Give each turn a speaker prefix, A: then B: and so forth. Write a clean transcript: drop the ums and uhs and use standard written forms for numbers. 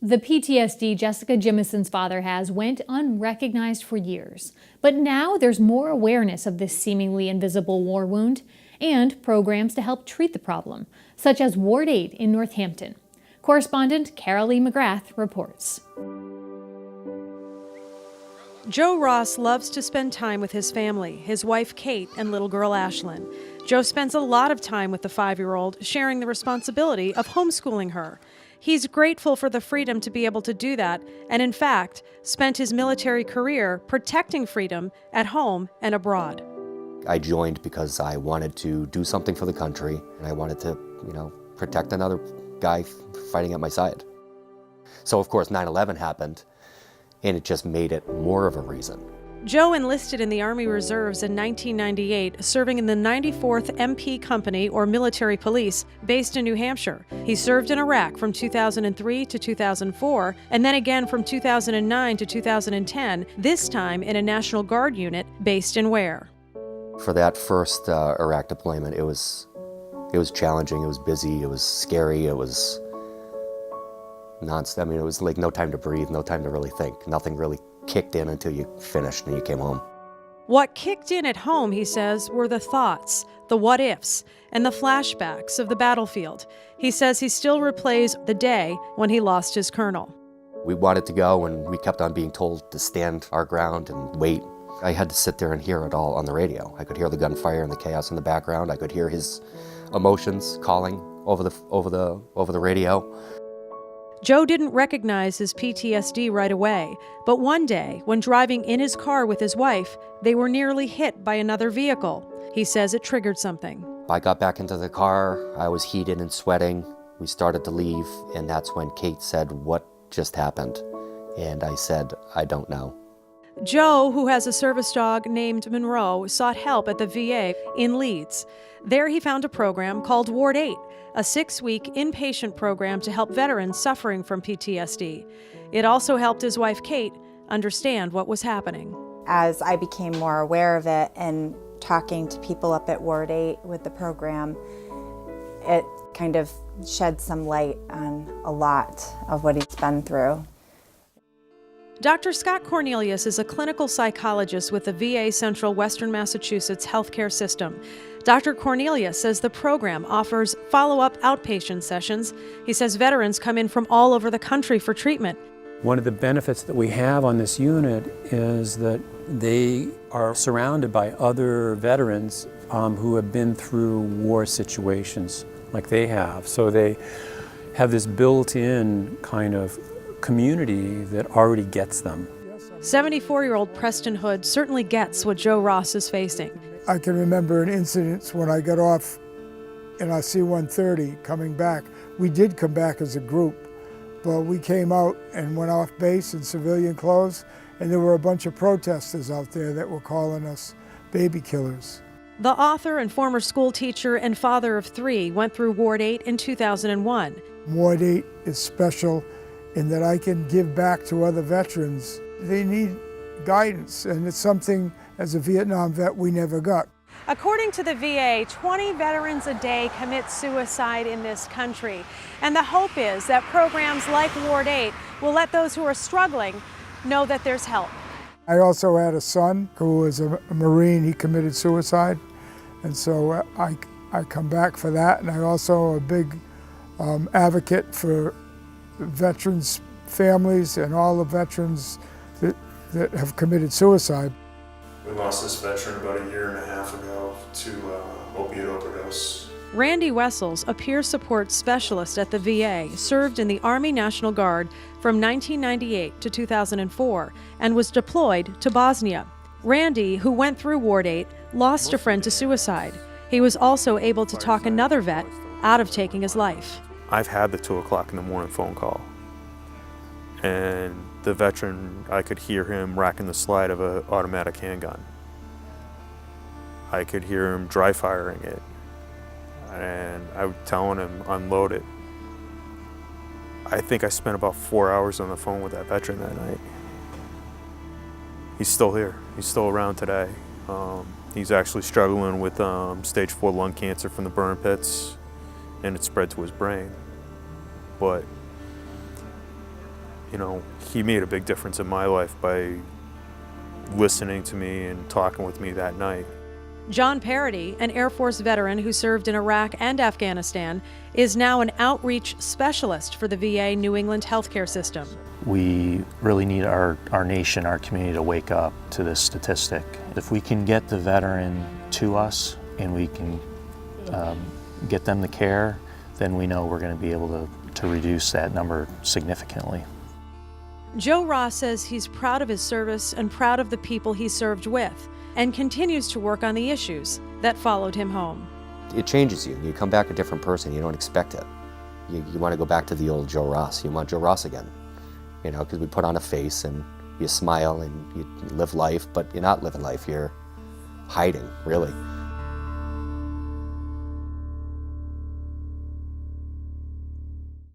A: The PTSD Jessica Jimison's father has went unrecognized for years, but now there's more awareness of this seemingly invisible war wound and programs to help treat the problem, such as Ward 8 in Northampton. Correspondent Carolee McGrath reports.
B: Joe Ross loves to spend time with his family, his wife Kate and little girl Ashlyn. Joe spends a lot of time with the 5-year-old, sharing the responsibility of homeschooling her. He's grateful for the freedom to be able to do that, and in fact, spent his military career protecting freedom at home and abroad.
C: I joined because I wanted to do something for the country, and I wanted to, protect another guy fighting at my side. So of course 9/11 happened, and it just made it more of a reason.
B: Joe enlisted in the Army Reserves in 1998, serving in the 94th MP Company, or military police, based in New Hampshire. He served in Iraq from 2003 to 2004, and then again from 2009 to 2010, this time in a National Guard unit based in Ware.
C: For that first Iraq deployment, it was challenging, it was busy, it was scary, it was nonstop. It was like no time to breathe, no time to really think. Nothing really kicked in until you finished and you came home.
B: What kicked in at home, he says, were the thoughts, the what-ifs, and the flashbacks of the battlefield. He says he still replays the day when he lost his colonel.
C: We wanted to go, and we kept on being told to stand our ground and wait. I had to sit there and hear it all on the radio. I could hear the gunfire and the chaos in the background. I could hear his emotions calling over the radio.
B: Joe didn't recognize his PTSD right away, but one day, when driving in his car with his wife, they were nearly hit by another vehicle. He says it triggered something.
C: I got back into the car, I was heated and sweating. We started to leave, and that's when Kate said, "What just happened?" And I said, "I don't know."
B: Joe, who has a service dog named Monroe, sought help at the VA in Leeds. There he found a program called Ward 8, a 6-week inpatient program to help veterans suffering from PTSD. It also helped his wife, Kate, understand what was happening.
D: As I became more aware of it and talking to people up at Ward 8 with the program, it kind of shed some light on a lot of what he's been through.
B: Dr. Scott Cornelius is a clinical psychologist with the VA Central Western Massachusetts healthcare system. Dr. Cornelius says the program offers follow-up outpatient sessions. He says veterans come in from all over the country for treatment.
E: One of the benefits that we have on this unit is that they are surrounded by other veterans who have been through war situations like they have. So they have this built-in kind of community that already gets them.
B: 74-year-old Preston Hood certainly gets what Joe Ross is facing.
F: I can remember an incident when I got off in our C-130 coming back. We did come back as a group, but we came out and went off base in civilian clothes, and there were a bunch of protesters out there that were calling us baby killers.
B: The author and former school teacher and father of 3 went through Ward 8 in 2001.
F: Ward 8 is special in that I can give back to other veterans. They need guidance, and it's something as a Vietnam vet we never got.
B: According to the VA, 20 veterans a day commit suicide in this country. And the hope is that programs like Ward 8 will let those who are struggling know that there's help.
F: I also had a son who was a Marine. He committed suicide, and so I come back for that. And I also am a big advocate for veterans' families and all the veterans that have committed suicide.
G: We lost this veteran about a year and a half ago to opiate overdose.
B: Randy Wessels, a peer support specialist at the VA, served in the Army National Guard from 1998 to 2004 and was deployed to Bosnia. Randy, who went through Ward 8, lost a friend to suicide. He was also able to talk another vet out of taking his life.
G: I've had the 2 o'clock in the morning phone call, and the veteran, I could hear him racking the slide of an automatic handgun. I could hear him dry firing it, and I was telling him, unload it. I think I spent about 4 hours on the phone with that veteran that night. He's still here. He's still around today. He's actually struggling with stage 4 lung cancer from the burn pits, and it spread to his brain. But You know, he made a big difference in my life by listening to me and talking with me that night.
B: John Parody, an Air Force veteran who served in Iraq and Afghanistan, is now an outreach specialist for the VA New England healthcare system.
H: We really need our nation, our community to wake up to this statistic. If we can get the veteran to us and we can get them the care, then we know we're going to be able to reduce that number significantly.
B: Joe Ross says he's proud of his service and proud of the people he served with, and continues to work on the issues that followed him home.
C: It changes you. You come back a different person. You don't expect it. You want to go back to the old Joe Ross. You want Joe Ross again, you know, because we put on a face and you smile and you live life, but you're not living life. You're hiding, really.